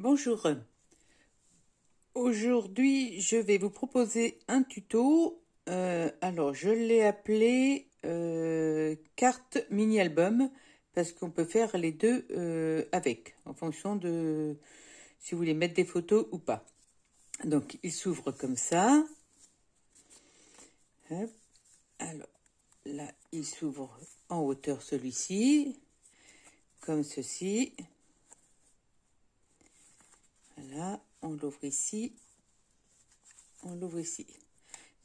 Bonjour, aujourd'hui je vais vous proposer un tuto. Alors je l'ai appelé carte mini-album parce qu'on peut faire les deux avec, en fonction de si vous voulez mettre des photos ou pas. Donc il s'ouvre comme ça. Hop. Alors là il s'ouvre en hauteur celui-ci, comme ceci. Voilà, on l'ouvre ici, on l'ouvre ici.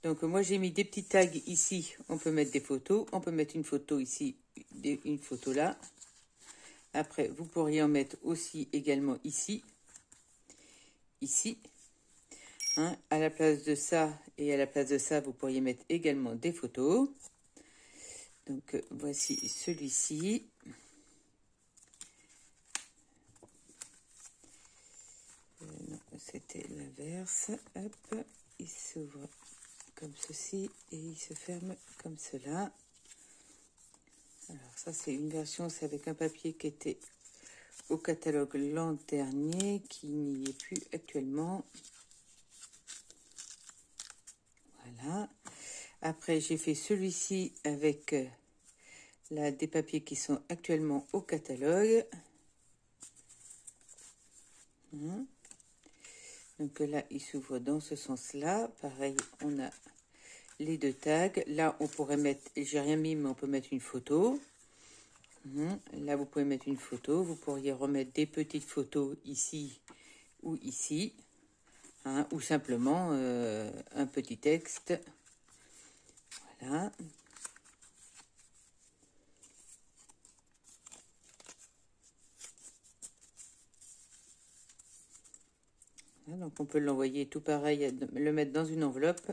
Donc moi j'ai mis des petits tags ici, on peut mettre des photos, on peut mettre une photo ici, une photo là. Après vous pourriez en mettre aussi également ici, ici. Hein, à la place de ça et à la place de ça, vous pourriez mettre également des photos. Donc voici celui-ci. Non, c'était l'inverse. Hop, il s'ouvre comme ceci et il se ferme comme cela. Alors ça c'est une version, c'est avec un papier qui était au catalogue l'an dernier, qui n'y est plus actuellement. Voilà. Après j'ai fait celui-ci avec là des papiers qui sont actuellement au catalogue. Donc là il s'ouvre dans ce sens-là. Pareil, on a les deux tags. Là on pourrait mettre, j'ai rien mis mais on peut mettre une photo. Là vous pouvez mettre une photo, vous pourriez remettre des petites photos ici ou ici, hein, ou simplement un petit texte. Voilà. Donc on peut l'envoyer tout pareil, le mettre dans une enveloppe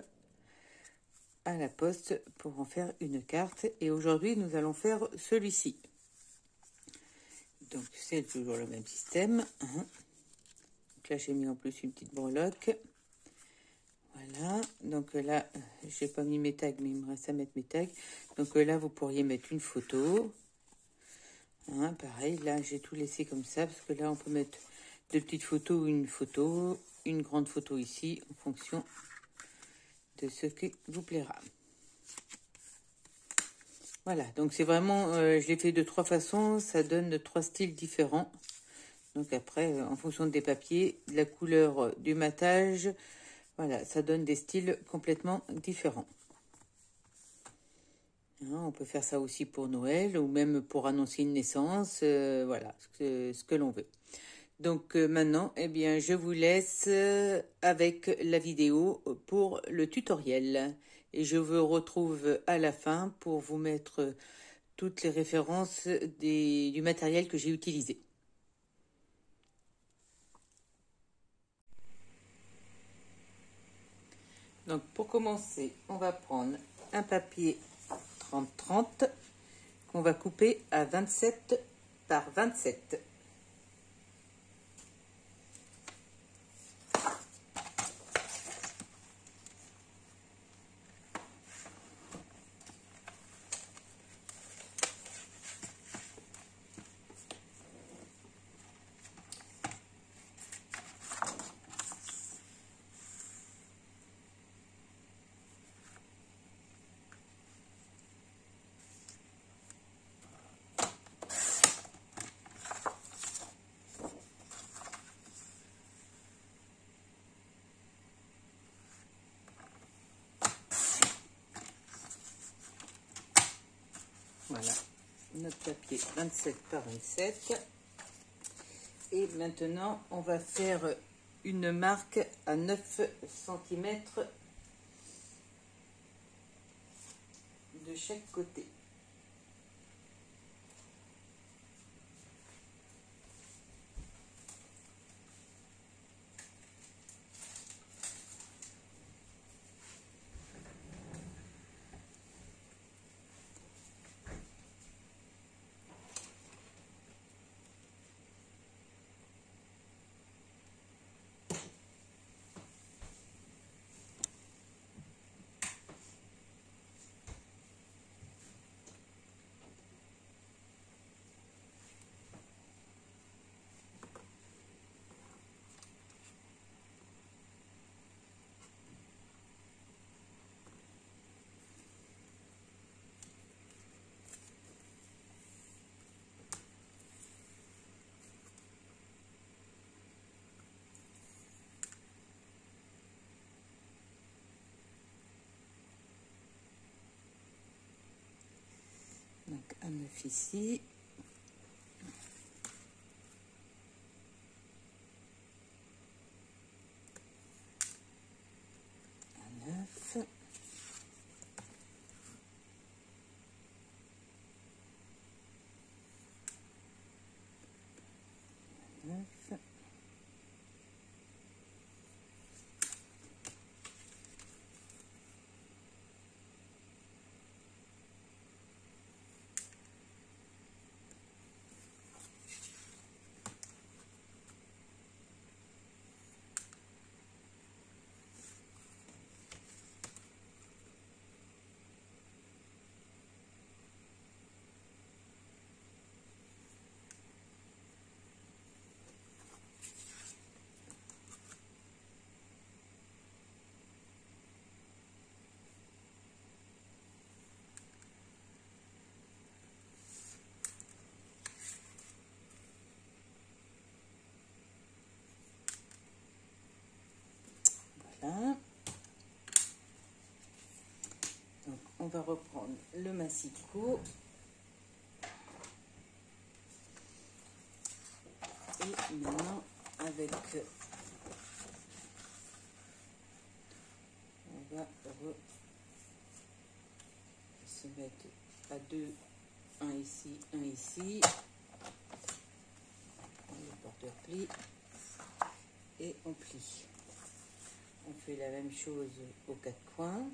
à la poste pour en faire une carte. Et aujourd'hui nous allons faire celui-ci. Donc c'est toujours le même système. Donc là j'ai mis en plus une petite breloque. Voilà, donc là j'ai pas mis mes tags mais il me reste à mettre mes tags. Donc là vous pourriez mettre une photo. Pareil, là j'ai tout laissé comme ça parce que là on peut mettre deux petites photos ou une grande photo ici en fonction de ce qui vous plaira. Voilà, donc c'est vraiment, je l'ai fait de trois façons, ça donne trois styles différents. Donc après, en fonction des papiers, de la couleur du matage, voilà, ça donne des styles complètement différents. On peut faire ça aussi pour Noël ou même pour annoncer une naissance, voilà, ce que l'on veut. Donc maintenant, eh bien, je vous laisse avec la vidéo pour le tutoriel. Et je vous retrouve à la fin pour vous mettre toutes les références du matériel que j'ai utilisé. Donc pour commencer, on va prendre un papier 30-30 qu'on va couper à 27 par 27. Voilà, notre papier 27 par 27. Et maintenant, on va faire une marque à 9 cm de chaque côté. 9 ici. Un 9. Voilà. Donc on va reprendre le massicot et maintenant avec on va se mettre à deux, un ici, le porteur plie et on plie. On fait la même chose aux quatre coins.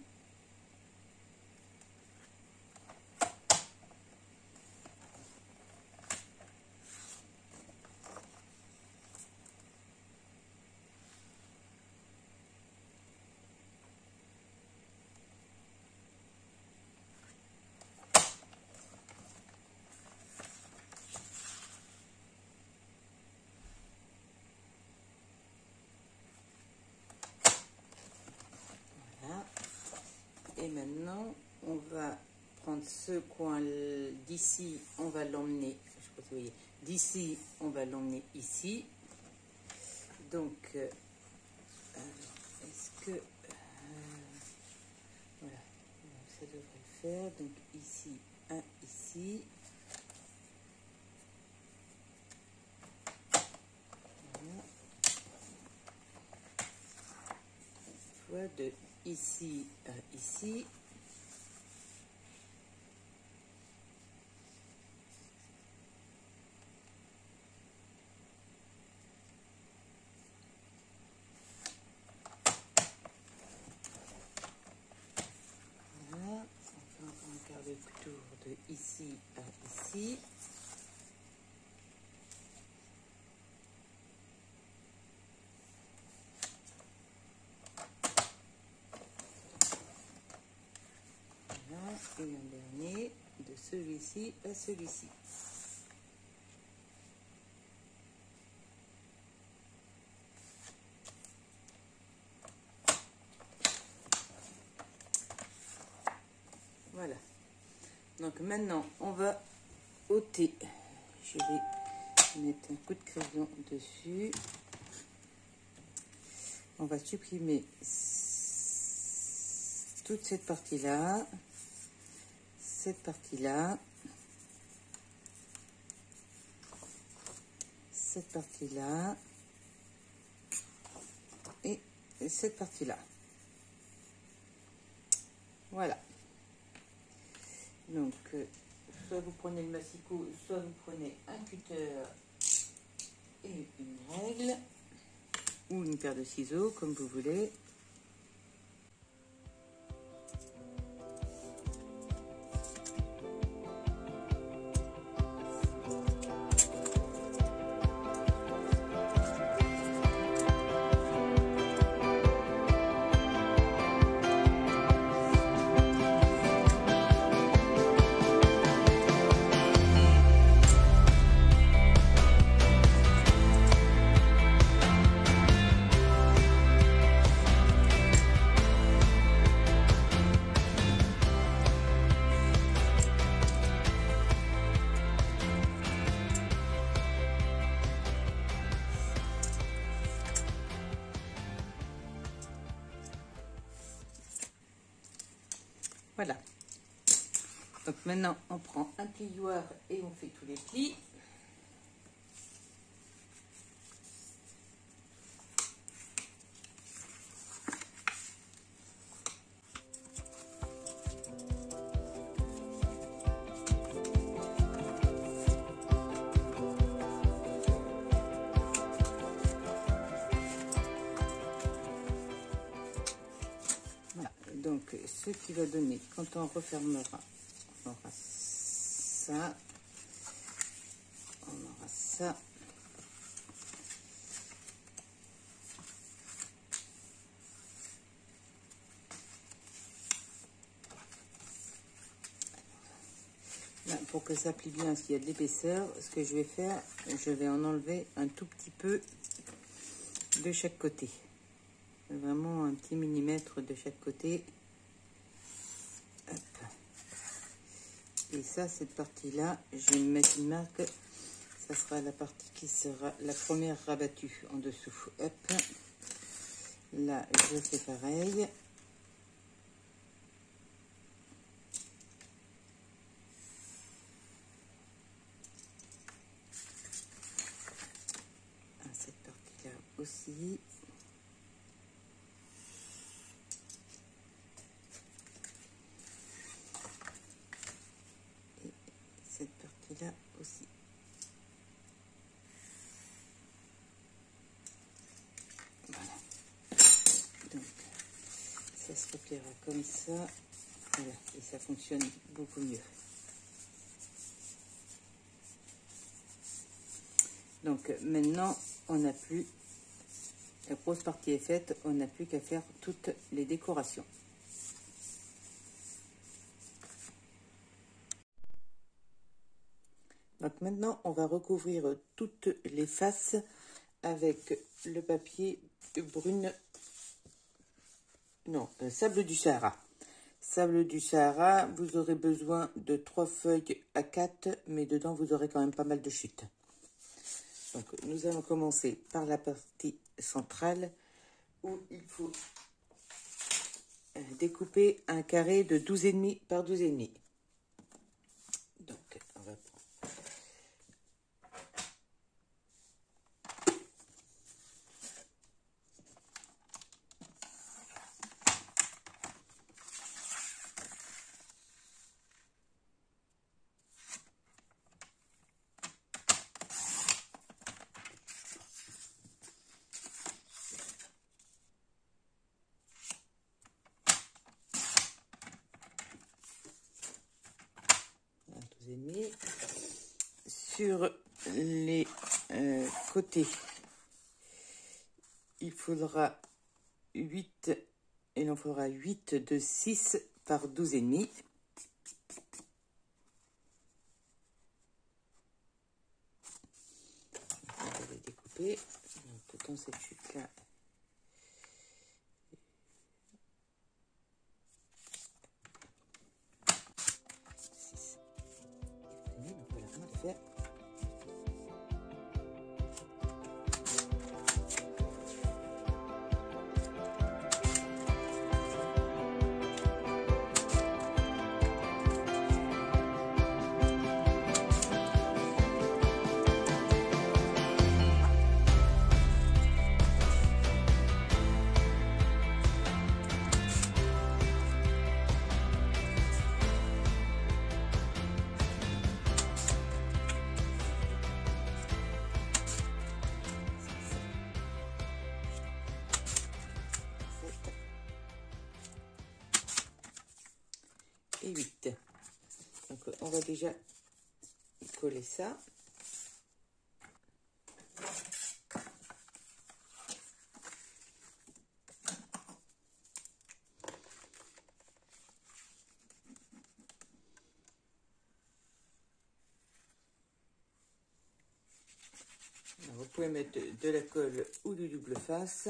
Et maintenant, on va prendre ce coin d'ici, on va l'emmener, je sais pas si vous voyez, d'ici, on va l'emmener ici. Donc, est-ce que, voilà, donc ça devrait le faire. Donc ici, un ici. Voilà. Fois de ici à ici. Voilà, on fait encore un quart de tour de ici à ici. Et un dernier de celui-ci à celui-ci. Voilà. Donc maintenant, on va ôter. Je vais mettre un coup de crayon dessus. On va supprimer toute cette partie-là. Cette partie-là, cette partie-là et cette partie-là. Voilà. Donc, soit vous prenez le massicot, soit vous prenez un cutter et une règle ou une paire de ciseaux, comme vous voulez. Voilà. Donc maintenant, on prend un plioir et on fait tous les plis. Voilà. Donc, ce qui va donner, quand on refermera, on aura ça. On aura ça. Là, pour que ça plie bien, s'il y a de l'épaisseur, ce que je vais faire, je vais en enlever un tout petit peu de chaque côté. Vraiment un petit millimètre de chaque côté. Hop. Et ça, cette partie-là, je vais me mettre une marque. Ça sera la partie qui sera la première rabattue en dessous. Hop. Là, je fais pareil. Cette partie-là aussi. Et cette partie-là aussi. Voilà. Donc, ça se repliera comme ça. Voilà. Et ça fonctionne beaucoup mieux. Donc maintenant, on n'a plus, la grosse partie est faite, on n'a plus qu'à faire toutes les décorations. Donc maintenant, on va recouvrir toutes les faces avec le papier brune, non, sable du Sahara. Sable du Sahara, vous aurez besoin de 3 feuilles à 4, mais dedans, vous aurez quand même pas mal de chutes. Donc, nous allons commencer par la partie centrale où il faut découper un carré de 12,5 par 12,5. Donc, on va prendre un 12,5. Sur les côtés, il faudra 8, il en faudra 8 de 6 par 12,5. On va les découper. Donc, dans cette chute-là, donc voilà, on va faire. Et 8. Donc on va déjà coller ça. Alors, vous pouvez mettre de la colle ou du double face.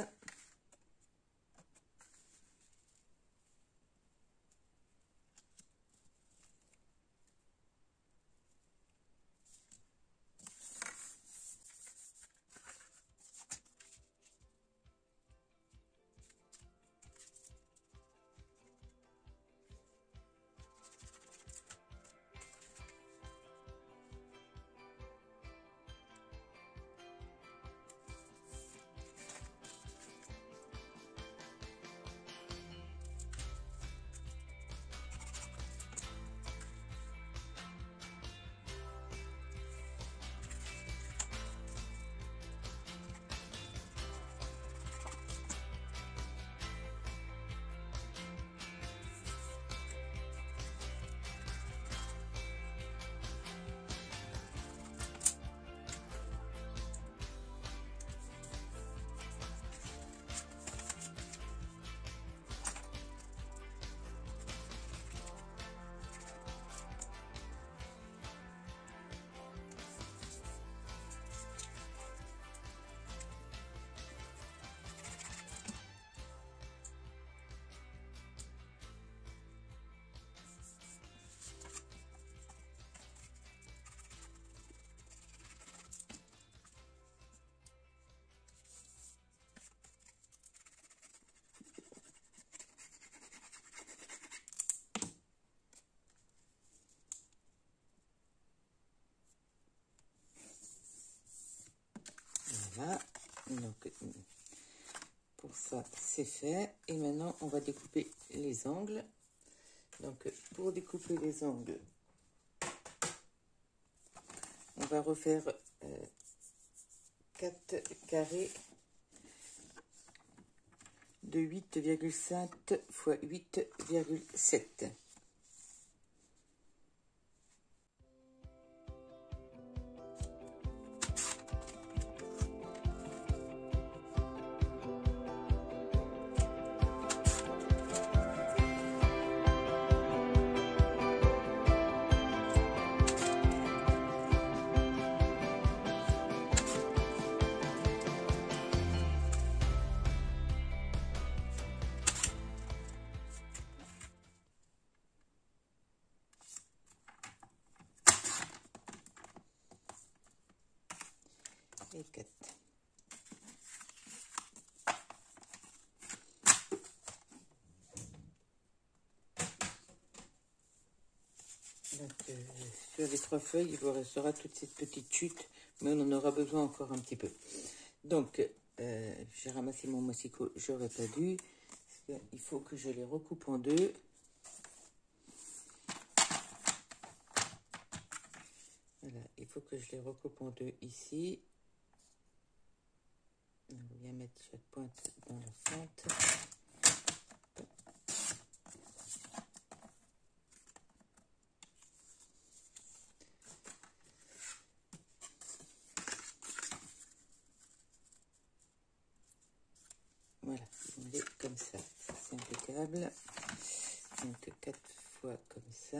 Voilà, donc pour ça c'est fait. Et maintenant on va découper les angles. Donc pour découper les angles, on va refaire 4 carrés de 8,5 x 8,7. Et 4. Donc, sur les 3 feuilles, il vous restera toute cette petite chute, mais on en aura besoin encore un petit peu. Donc, j'ai ramassé mon massicot, j'aurais pas dû. Il faut que je les recoupe en deux. Voilà, il faut que je les recoupe en deux ici. On va bien mettre chaque pointe dans la fente. Voilà, on est comme ça, c'est impeccable. Donc 4 fois comme ça.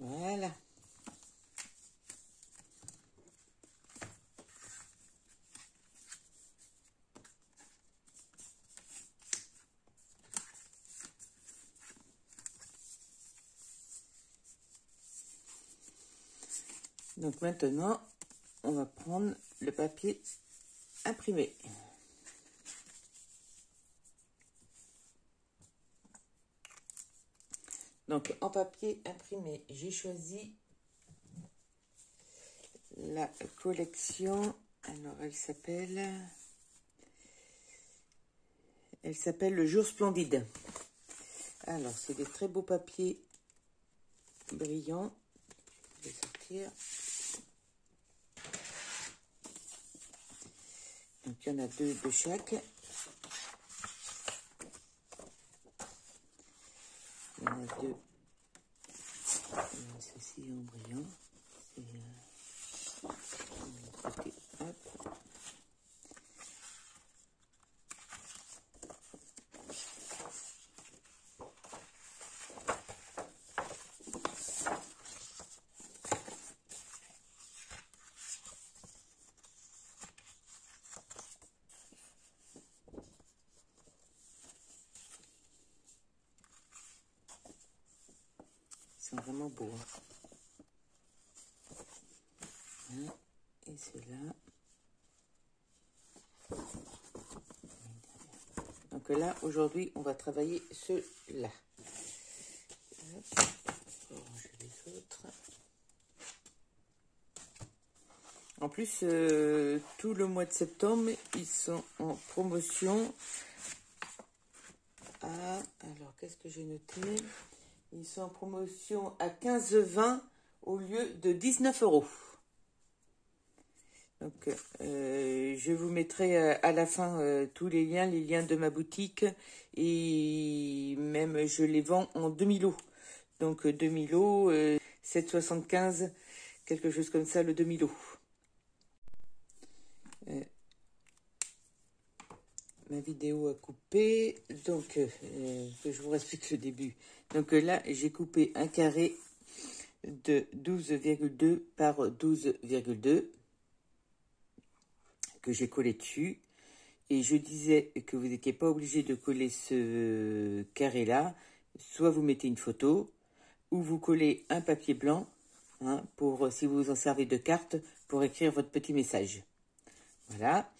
Voilà. Donc maintenant, on va prendre le papier imprimé. Donc, en papier imprimé, j'ai choisi la collection. Alors, elle s'appelle Le Jour Splendide. Alors, c'est des très beaux papiers brillants. Je vais sortir. Donc, il y en a 2 de chaque. Il y en a 2. Ceci en brillant. Côté, hop. Ils sont vraiment beaux. Hein. Et ceux-là. Donc là, aujourd'hui, on va travailler ceux-là. Je vais ranger les autres. En plus, tout le mois de septembre, ils sont en promotion. Alors, qu'est-ce que j'ai noté? Ils sont en promotion à 15,20 au lieu de 19 €. Donc, je vous mettrai à la fin tous les liens de ma boutique. Et même, je les vends en demi-lot. Donc, demi-lot, 7,75, quelque chose comme ça, le demi-lot. Ma vidéo a coupé, donc que je vous explique le début. Donc là, j'ai coupé un carré de 12,2 par 12,2 que j'ai collé dessus. Et je disais que vous n'étiez pas obligé de coller ce carré-là. Soit vous mettez une photo, ou vous collez un papier blanc, hein, pour si vous vous en servez de carte, pour écrire votre petit message. Voilà.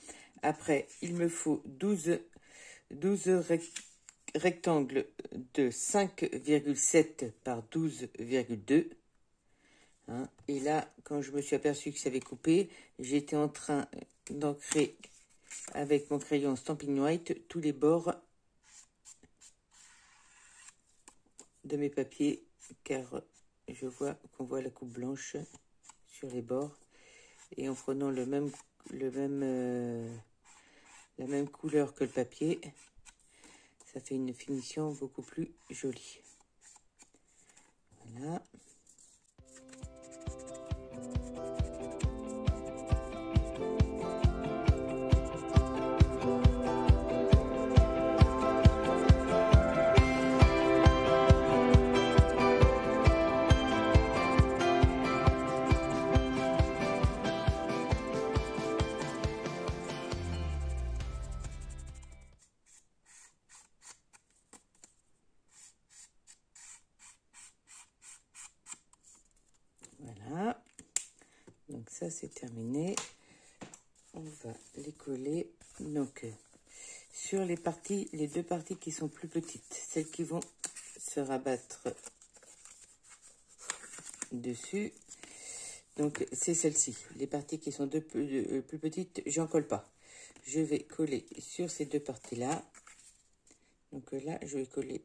Après, il me faut 12 rectangles de 5,7 par 12,2. Hein. Et là, quand je me suis aperçu que ça avait coupé, j'étais en train d'ancrer avec mon crayon Stampin' White tous les bords de mes papiers, car je vois qu'on voit la coupe blanche sur les bords. Et en prenant la même couleur que le papier, ça fait une finition beaucoup plus jolie. Voilà. Voilà, donc ça c'est terminé. On va les coller donc sur les deux parties qui sont plus petites, celles qui vont se rabattre dessus. Donc c'est celle-ci, les parties qui sont plus petites, j'en colle pas. Je vais coller sur ces deux parties-là. Donc là, je vais coller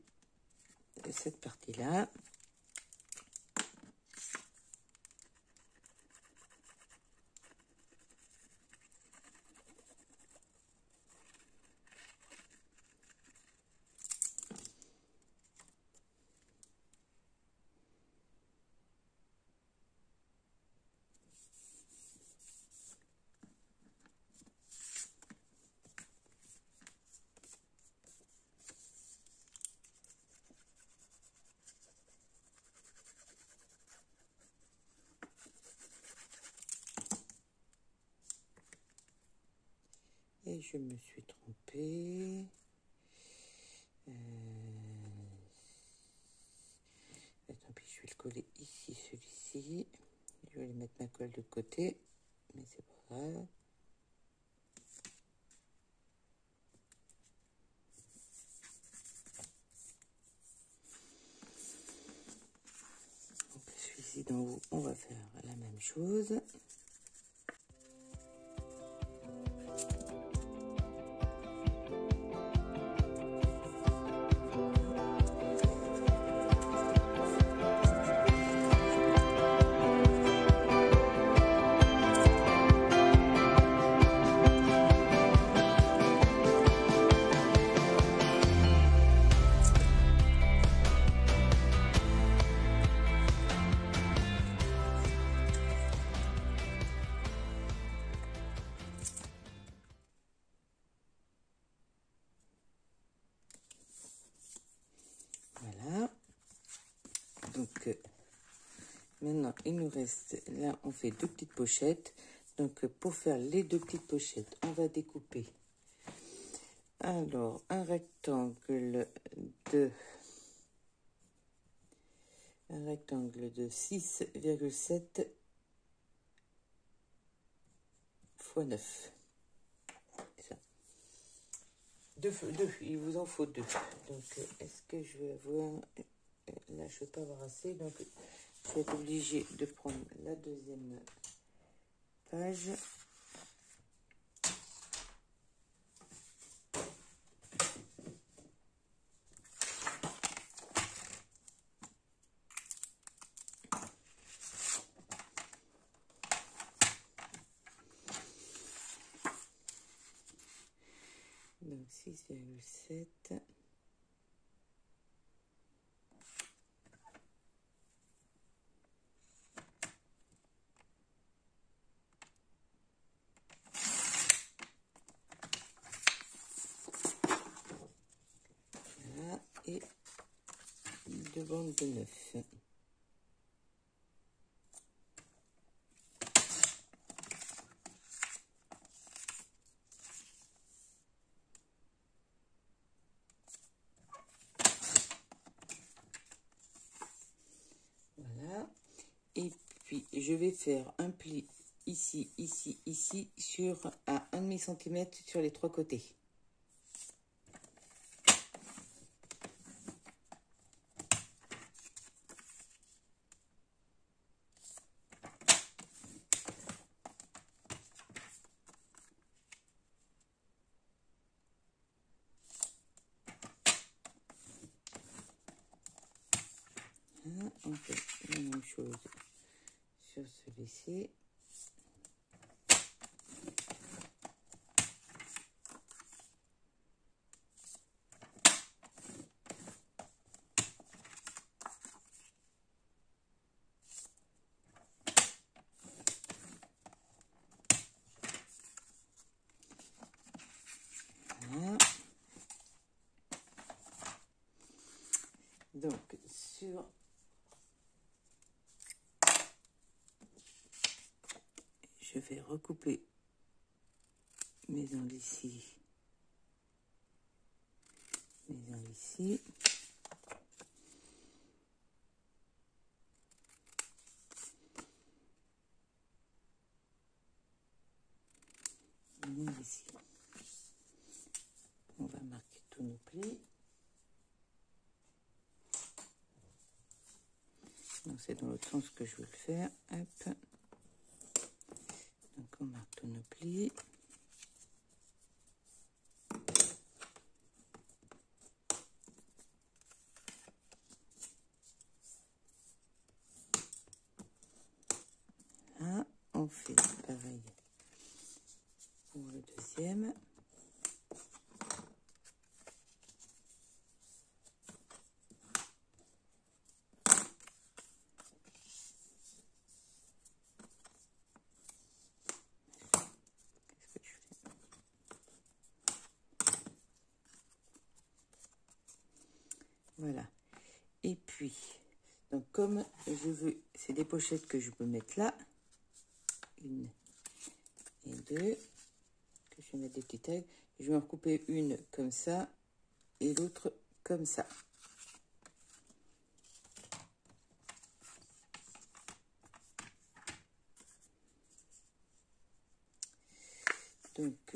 cette partie-là. Et je me suis trompée. Tant pis, je vais le coller ici, celui-ci. Je vais aller mettre ma colle de côté, mais c'est pas grave. d'en haut, on va faire la même chose. Voilà. Donc, maintenant, il nous reste, là, on fait 2 petites pochettes. Donc, pour faire les 2 petites pochettes, on va découper, alors, un rectangle de 6,7 x 9. Ça. Deux, il vous en faut 2. Donc, est-ce que je vais avoir... Là, je ne vais pas avoir assez, donc je vais être obligée de prendre la deuxième page. Donc 6,7. Voilà, et 2 bandes de 9. Voilà, et puis je vais faire un pli ici, ici, ici, sur à 1,5 cm sur les 3 côtés. Voilà, on fait la même chose sur celui-ci. Voilà. Donc, je vais recouper mes angles ici, mes angles ici. Ici. On va marquer tous nos plis. Donc c'est dans l'autre sens que je veux le faire. Hop. Donc on marque tous nos plis. Là, on fait pareil pour le deuxième. Voilà. Et puis, donc comme je veux, c'est des pochettes que je peux mettre là. 1 et 2. Que je vais mettre des petits tags. Je vais en recouper une comme ça et l'autre comme ça. Donc,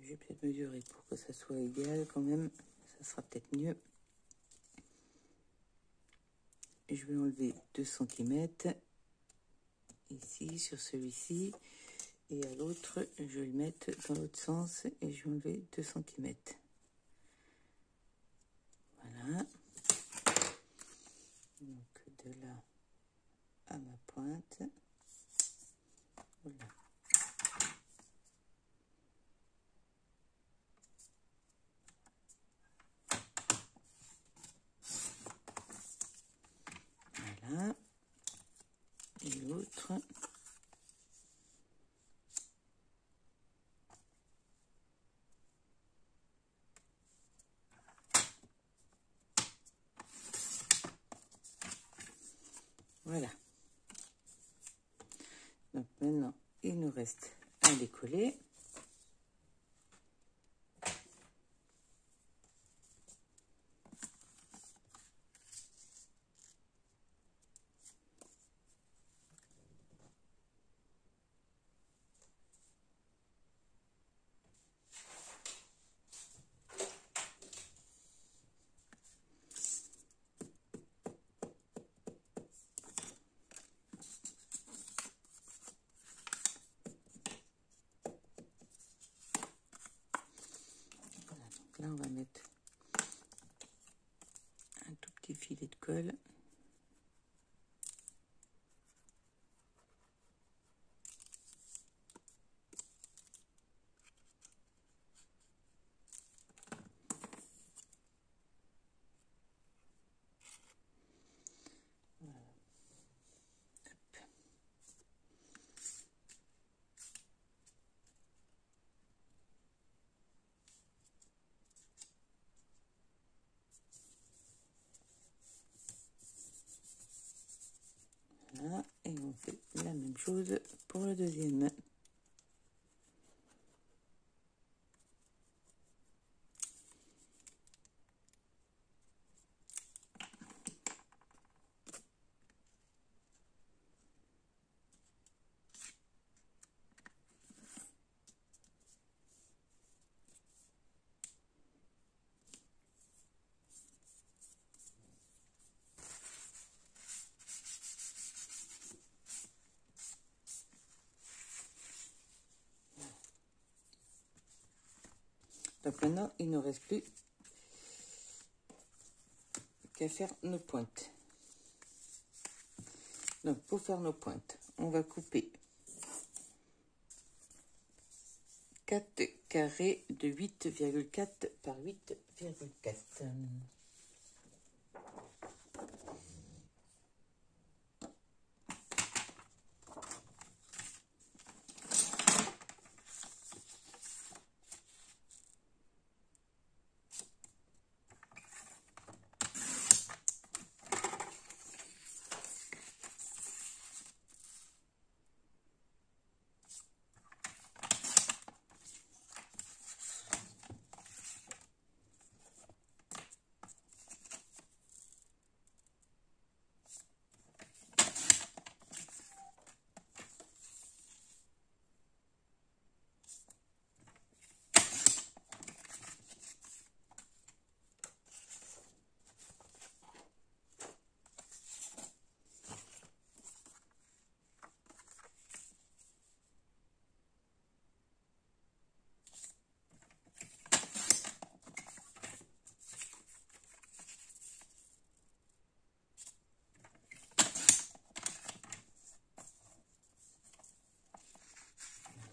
je vais peut-être mesurer pour que ça soit égal quand même. Ça sera peut-être mieux. je vais enlever 2 cm ici sur celui-ci, et à l'autre je vais le mettre dans l'autre sens et je vais enlever 2 cm. Voilà, donc de là à ma pointe, voilà. Voilà, et l'autre. Voilà. Donc maintenant, il nous reste à les coller. Là, on va mettre un tout petit filet de colle. Voilà. Voilà, et on fait la même chose pour le deuxième. Donc maintenant, il ne nous reste plus qu'à faire nos pointes. Donc pour faire nos pointes, on va couper 4 carrés de 8,4 par 8,4.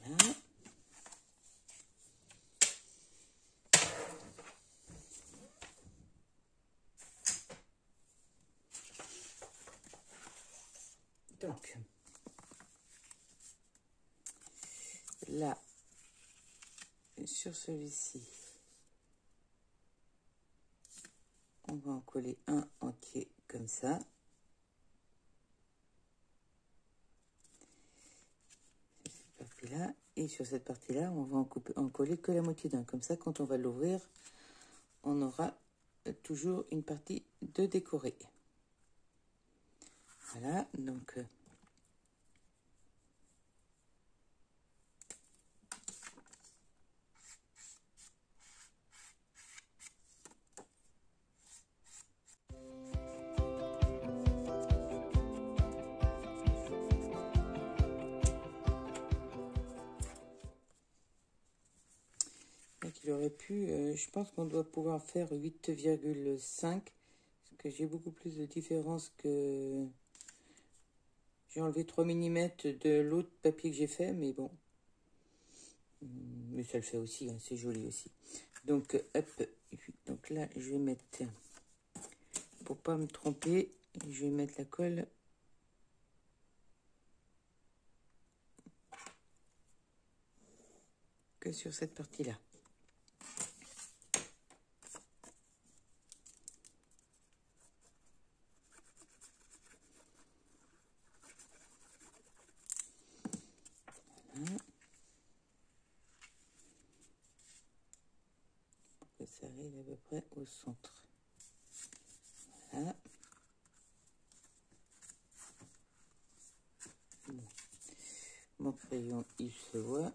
Voilà. Donc, là, sur celui-ci, on va en coller un entier comme ça. Cette partie-là. Et sur cette partie-là, on va en coller que la moitié d'un. Comme ça, quand on va l'ouvrir, on aura toujours une partie de décorée. Voilà, donc... qu'il aurait pu... je pense qu'on doit pouvoir faire 8,5. Parce que j'ai beaucoup plus de différence que... J'ai enlevé 3 mm de l'autre papier que j'ai fait, mais bon. Mais ça le fait aussi, hein, c'est joli aussi. Donc, hop. Donc là, je vais mettre... Pour pas me tromper, je vais mettre la colle... que sur cette partie-là. Voilà. Pour que ça arrive à peu près au centre. Voilà. Bon. Mon crayon, il se voit.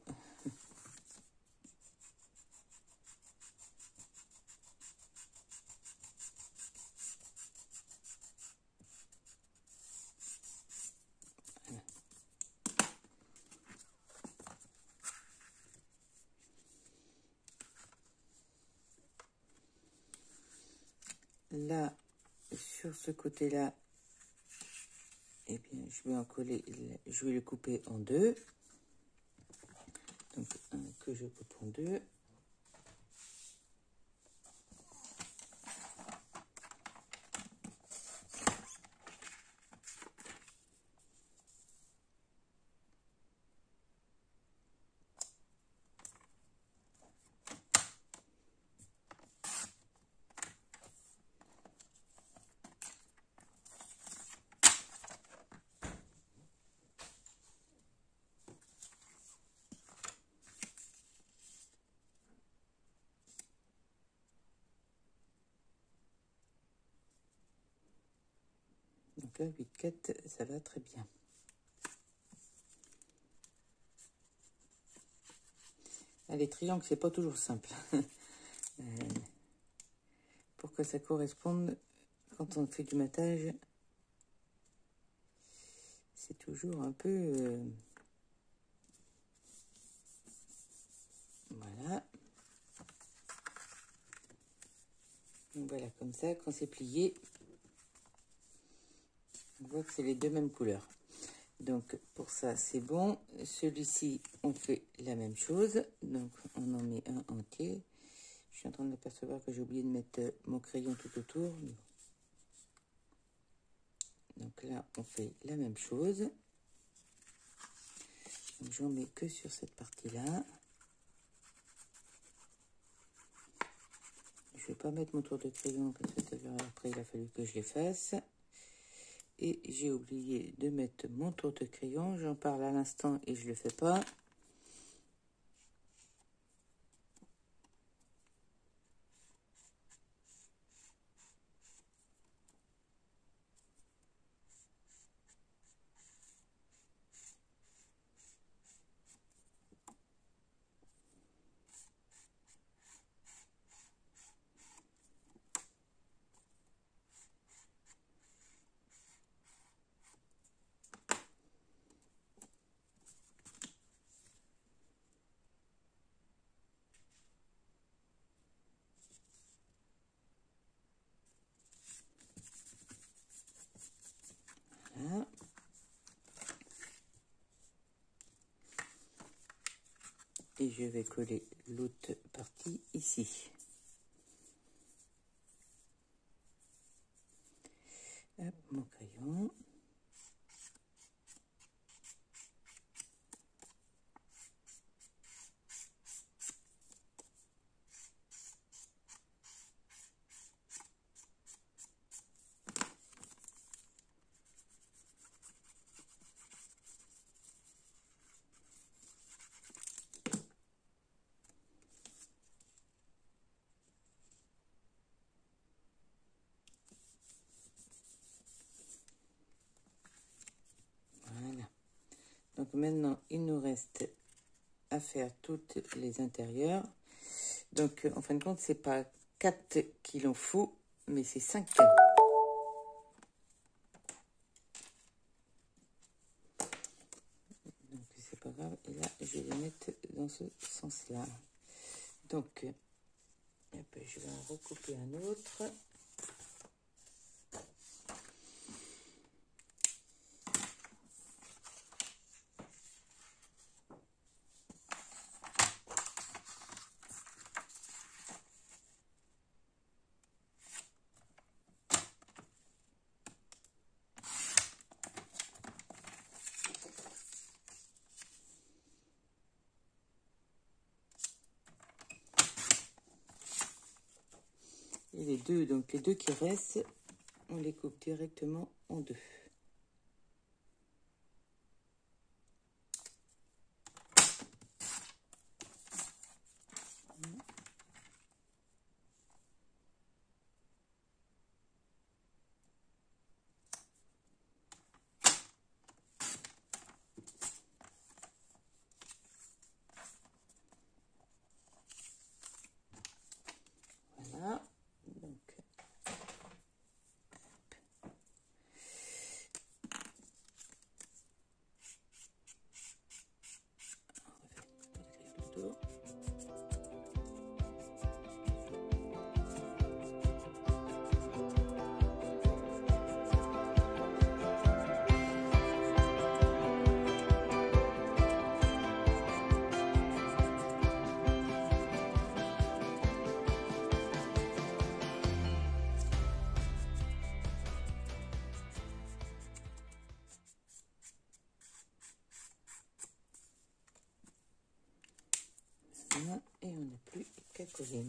Là, sur ce côté-là, eh bien, je vais en coller, je vais le couper en deux. Donc, un que je coupe en deux. Donc là, 8,4, ça va très bien. Ah, les triangles, c'est pas toujours simple. Pour que ça corresponde, quand on fait du matage, c'est toujours un peu... Voilà. Donc voilà, comme ça, quand c'est plié, on voit que c'est les deux mêmes couleurs. Donc pour ça, c'est bon. Celui-ci, on fait la même chose. Donc on en met un entier. Je suis en train de m'apercevoir que j'ai oublié de mettre mon crayon tout autour. Donc là, on fait la même chose. Donc j'en mets que sur cette partie-là. Je vais pas mettre mon tour de crayon parce que après il a fallu que je les fasse. Et j'ai oublié de mettre mon tour de crayon. J'en parle à l'instant et je le fais pas. Voilà. Et je vais coller l'autre partie ici. Hop, mon crayon. Voilà. Donc maintenant, il nous reste à faire toutes les intérieurs. Donc en fin de compte, c'est pas 4 qu'il en faut, mais c'est 5. Donc c'est pas grave. Et là, je vais les mettre dans ce sens-là. Donc, je vais en recouper un autre. Et les deux, donc les deux qui restent, on les coupe directement en deux. Voilà. Donc, on va faire voilà. Et on n'a plus qu'à coller.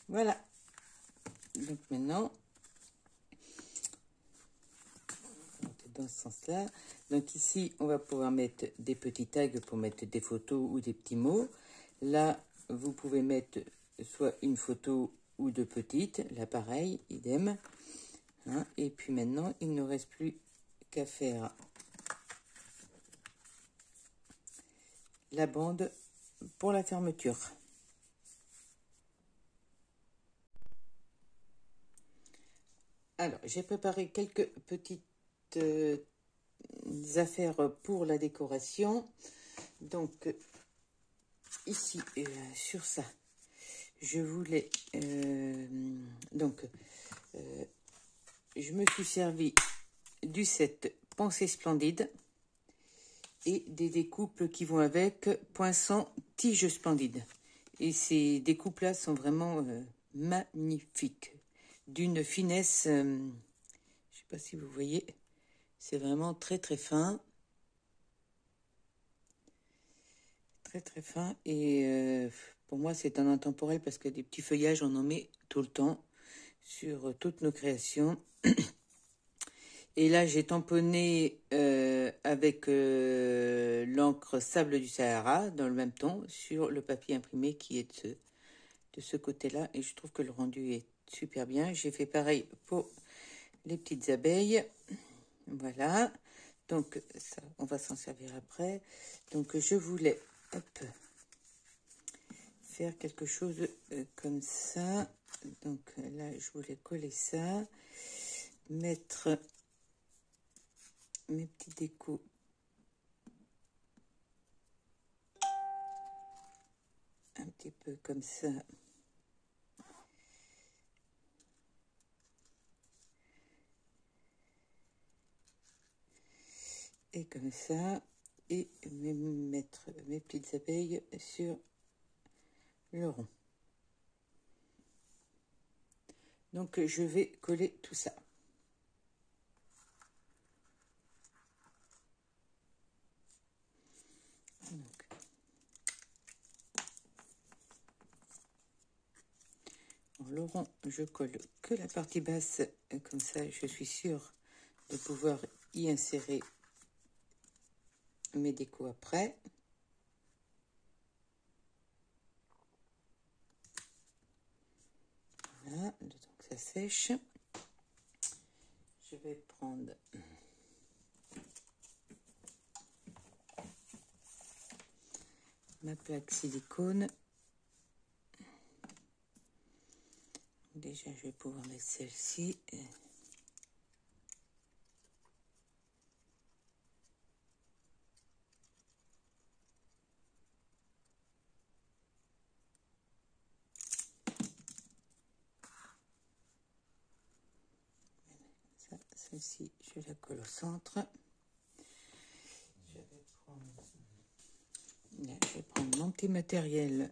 Voilà. Donc maintenant, dans ce sens-là. Donc ici, on va pouvoir mettre des petits tags pour mettre des photos ou des petits mots. Là, vous pouvez mettre soit une photo ou deux petites. Là, pareil, idem. Hein, et puis maintenant, il ne reste plus qu'à faire la bande pour la fermeture. Alors, j'ai préparé quelques petites affaires pour la décoration. Donc, ici, sur ça, je voulais... je me suis servi du set Pensée Splendide et des découpes qui vont avec Poinçon Tige Splendide. Et ces découpes-là sont vraiment magnifiques. D'une finesse, je ne sais pas si vous voyez, c'est vraiment très très fin. Très très fin. Et pour moi, c'est un intemporel parce que des petits feuillages, on en met tout le temps sur toutes nos créations. Et là, j'ai tamponné avec l'encre Sable du Sahara, dans le même ton, sur le papier imprimé qui est de ce côté-là. Et je trouve que le rendu est super bien. J'ai fait pareil pour les petites abeilles. Voilà. Donc, ça, on va s'en servir après. Donc, je voulais faire quelque chose comme ça. Donc, là, je voulais coller ça. Mettre mes petits décos un petit peu comme ça. Et comme ça. Et mettre mes petites abeilles sur le rond. Donc je vais coller tout ça. Donc, le rond, je colle que la partie basse, comme ça je suis sûre de pouvoir y insérer mes décos après. Voilà, le temps que ça sèche. Je vais prendre ma plaque silicone. Déjà, je vais pouvoir mettre celle-ci. Celle-ci, je la colle au centre. Je vais prendre mon petit matériel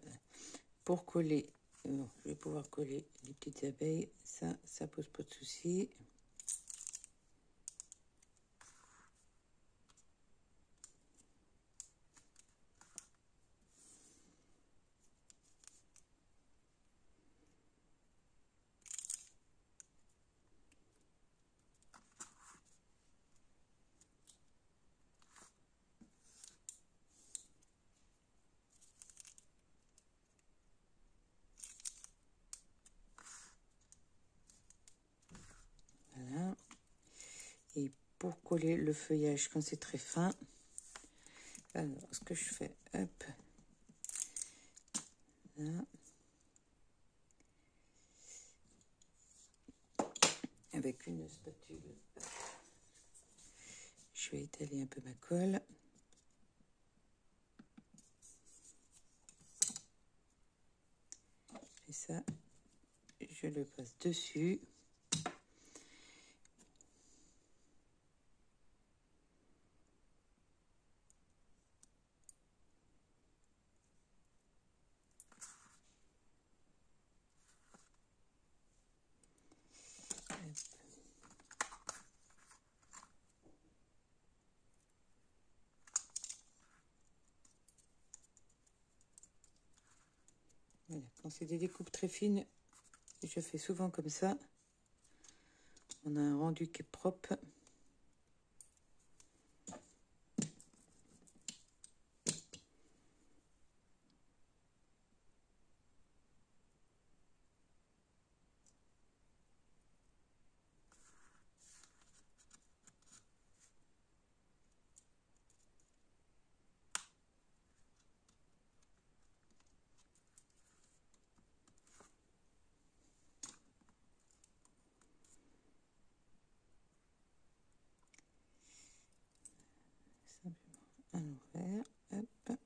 pour coller. Bon, je vais pouvoir coller les petites abeilles. Ça pose pas de souci. Voilà. Et pour coller le feuillage quand c'est très fin, alors ce que je fais, hop, là. Avec une spatule, je vais étaler un peu ma colle. Et ça, je le passe dessus. Voilà, quand c'est des découpes très fines, je fais souvent comme ça. On a un rendu qui est propre. Simplement à l'envers. Hop.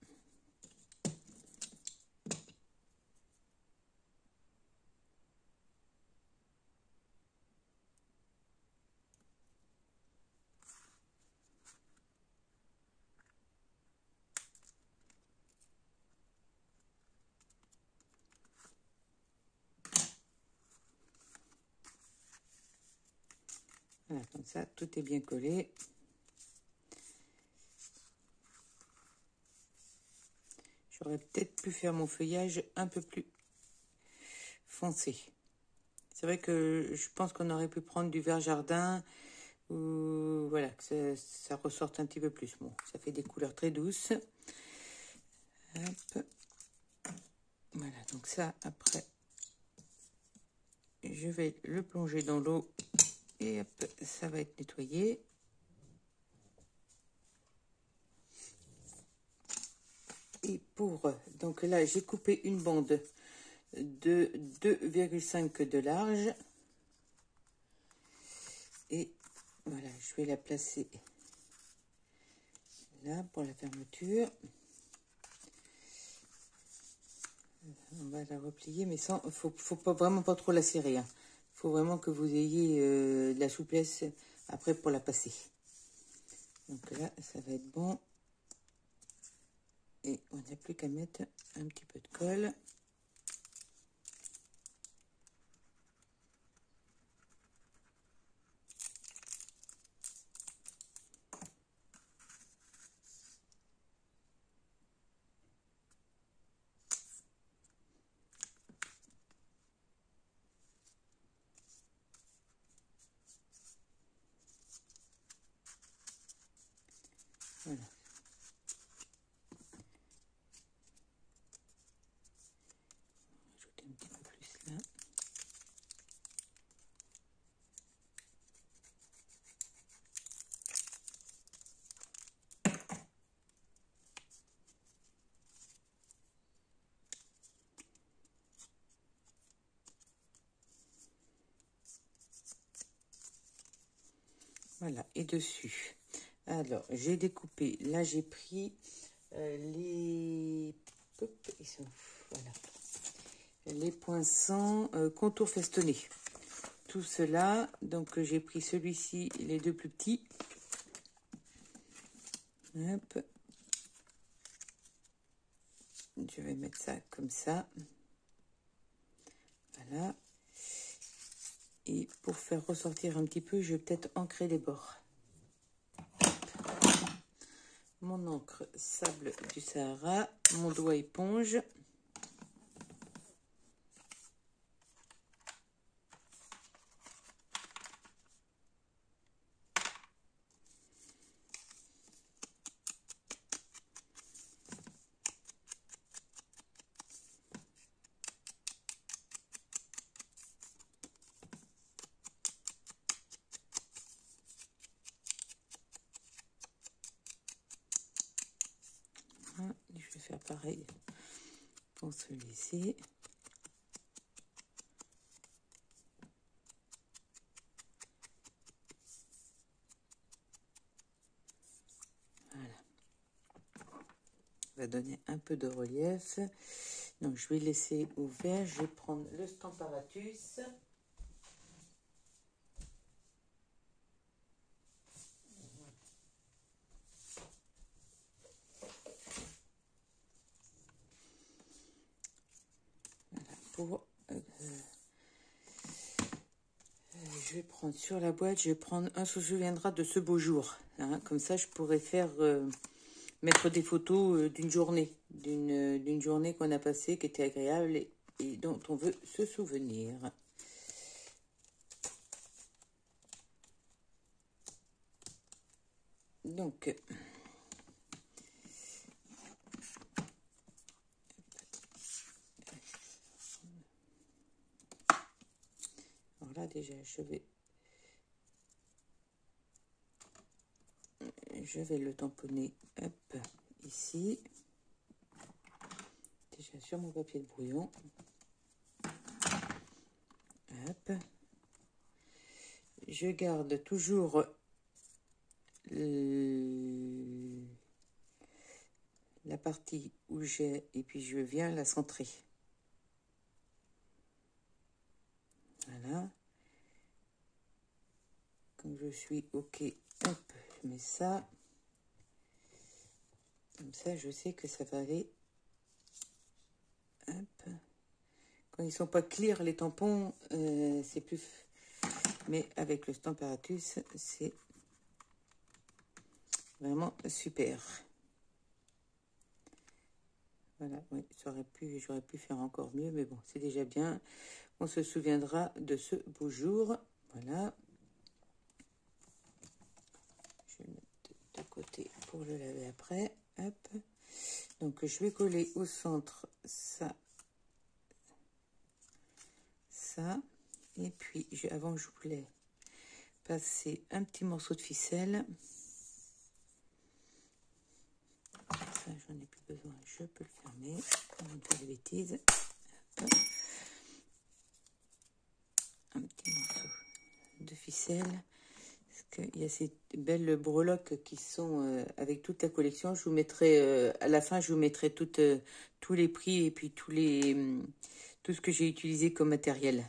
Voilà, comme ça, tout est bien collé. J'aurais peut-être pu faire mon feuillage un peu plus foncé. C'est vrai que je pense qu'on aurait pu prendre du vert jardin, ou voilà, que ça ressorte un petit peu plus. Bon, ça fait des couleurs très douces. Hop. Voilà, donc ça, après, je vais le plonger dans l'eau et hop, ça va être nettoyé. Et donc là, j'ai coupé une bande de 2,5 de large. Et voilà, je vais la placer là pour la fermeture. On va la replier, mais sans, faut pas vraiment pas trop la serrer. Hein. Faut vraiment que vous ayez de la souplesse après pour la passer. Donc là, ça va être bon. Et on n'a plus qu'à mettre un petit peu de colle. Voilà. Ajouter un petit peu plus là. Voilà, et dessus. Alors, j'ai découpé, là j'ai pris les... Hop, ils sont... Voilà. Les poinçons contour festonné. Tout cela, donc j'ai pris celui-ci, les deux plus petits. Hop. Je vais mettre ça comme ça. Voilà. Et pour faire ressortir un petit peu, je vais peut-être ancrer les bords. Mon encre sable du Sahara, mon doigt éponge. Je vais faire pareil pour celui-ci. Voilà. Ça va donner un peu de relief. Donc je vais laisser ouvert. Je vais prendre le Stamparatus. Pour, je vais prendre sur la boîte, je vais prendre un se souviendra de ce beau jour. Hein, comme ça, je pourrais faire mettre des photos d'une journée, d'une journée qu'on a passée, qui était agréable et dont on veut se souvenir. Donc, alors là déjà, je vais le tamponner, hop, ici, déjà sur mon papier de brouillon, hop, je garde toujours la partie où j'ai, et puis je viens la centrer. Voilà. Quand je suis OK, hop, je mets ça. Comme ça, je sais que ça va aller. Hop. Quand ils sont pas clairs, les tampons, c'est plus... Mais avec le Stamparatus, c'est vraiment super. Voilà, oui, j'aurais pu faire encore mieux, mais bon, c'est déjà bien. On se souviendra de ce beau jour. Voilà. Je vais le mettre de côté pour le laver après. Hop. Donc, je vais coller au centre ça. Ça. Et puis, avant, je voulais passer un petit morceau de ficelle. Ça, j'en ai plus besoin. Je peux le fermer. On va faire des bêtises. Hop. Un petit morceau de ficelle. Parce qu'il y a ces belles breloques qui sont avec toute la collection. Je vous mettrai, à la fin, je vous mettrai tous les prix et puis tout ce que j'ai utilisé comme matériel.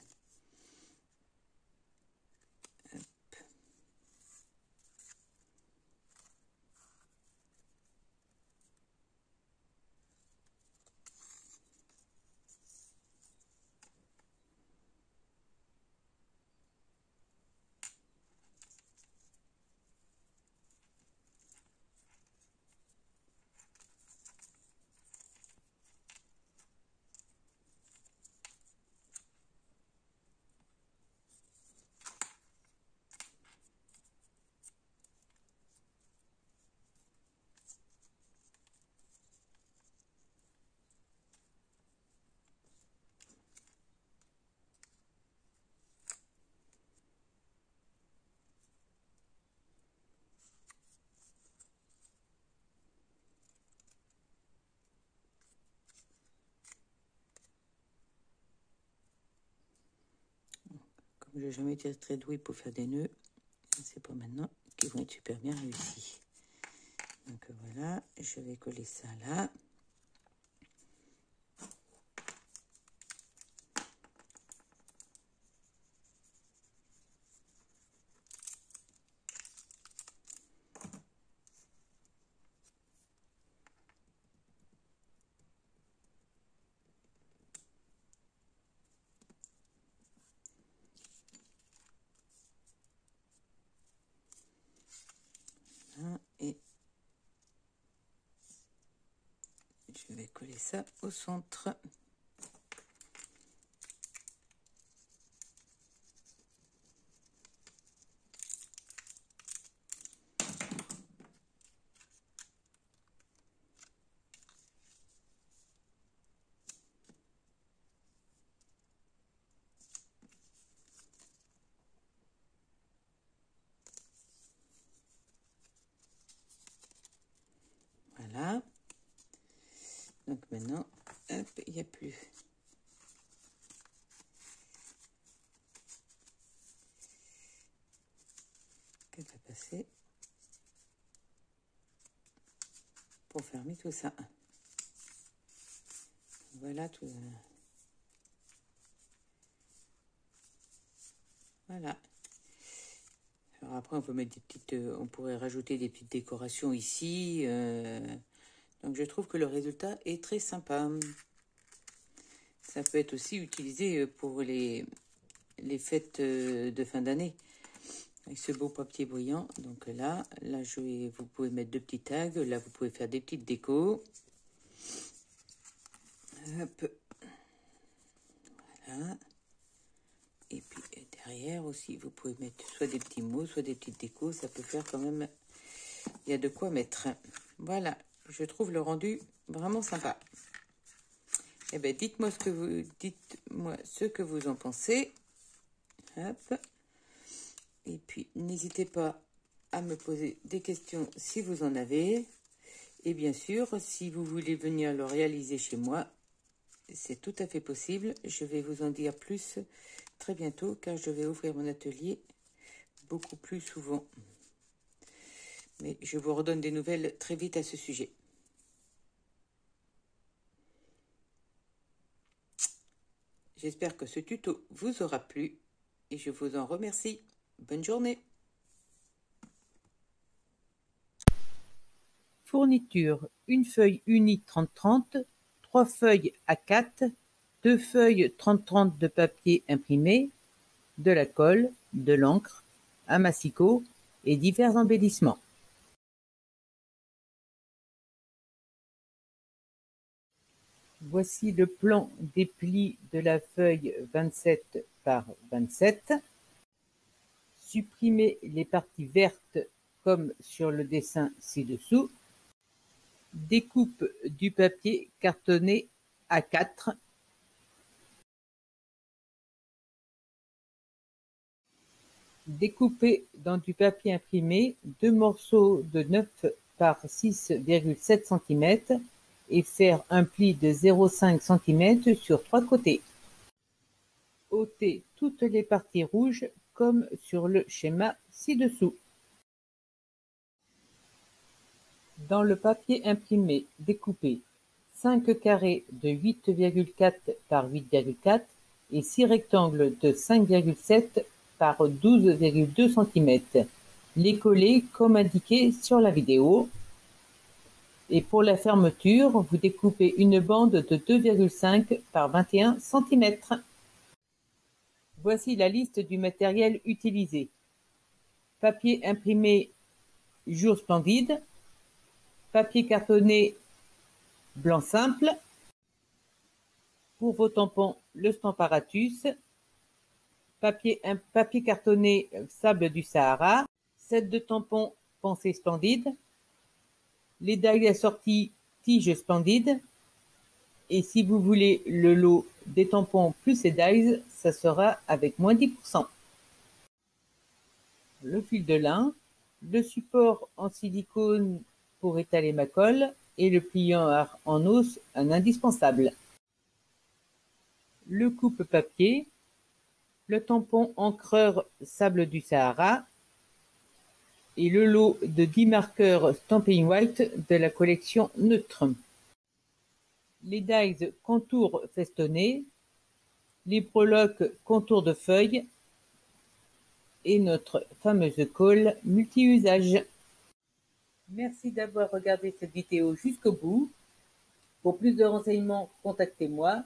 Comme je n'ai jamais été très douée pour faire des nœuds, c'est pour maintenant qu'ils vont être super bien réussis. Donc voilà, je vais coller ça là. Et je vais coller ça au centre. Voilà. Donc maintenant, hop, il n'y a plus. Qu'elle va passer pour fermer tout ça. Voilà tout. Voilà. Alors après, on peut mettre des petites, on pourrait rajouter des petites décorations ici. Donc je trouve que le résultat est très sympa. Ça peut être aussi utilisé pour les fêtes de fin d'année. Avec ce beau papier brillant. Donc là vous pouvez mettre 2 petits tags. Là, vous pouvez faire des petites décos. Hop. Voilà. Et puis derrière aussi, vous pouvez mettre soit des petits mots, soit des petites décos. Ça peut faire quand même... Il y a de quoi mettre. Voilà. Je trouve le rendu vraiment sympa. Eh bien, dites-moi ce que vous en pensez. Hop. Et puis, n'hésitez pas à me poser des questions si vous en avez. Et bien sûr, si vous voulez venir le réaliser chez moi, c'est tout à fait possible. Je vais vous en dire plus très bientôt, car je vais ouvrir mon atelier beaucoup plus souvent. Mais je vous redonne des nouvelles très vite à ce sujet. J'espère que ce tuto vous aura plu et je vous en remercie. Bonne journée. Fourniture: une feuille unie 30-30, 3 feuilles A4, 2 feuilles 30-30 de papier imprimé, de la colle, de l'encre, un massicot et divers embellissements. Voici le plan des plis de la feuille 27 par 27. Supprimez les parties vertes comme sur le dessin ci-dessous. Découpe du papier cartonné A4. Découpez dans du papier imprimé 2 morceaux de 9 par 6,7 cm et faire un pli de 0,5 cm sur 3 côtés. Ôtez toutes les parties rouges comme sur le schéma ci-dessous. Dans le papier imprimé, découpez 5 carrés de 8,4 par 8,4 et 6 rectangles de 5,7 par 12,2 cm. Les coller comme indiqué sur la vidéo. Et pour la fermeture, vous découpez une bande de 2,5 par 21 cm. Voici la liste du matériel utilisé. Papier imprimé Jour Splendide, papier cartonné blanc simple, pour vos tampons le Stamparatus, papier cartonné Sable du Sahara, set de tampons Pensée Splendide, les dies assorties Tige Splendide, et si vous voulez le lot des tampons plus ces dies, ça sera avec moins 10%. Le fil de lin, le support en silicone pour étaler ma colle et le pliant en os, un indispensable. Le coupe-papier, le tampon encreur Sable du Sahara et le lot de 10 marqueurs Stampin' White de la collection Neutre. Les dies contour festonné, les breloques contour de feuilles et notre fameuse colle multi-usage. Merci d'avoir regardé cette vidéo jusqu'au bout. Pour plus de renseignements, contactez-moi,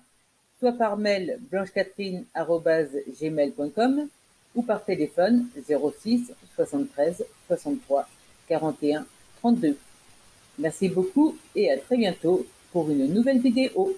soit par mail blanchecatherine@gmail.com ou par téléphone 06 73 63 41 32. Merci beaucoup et à très bientôt pour une nouvelle vidéo.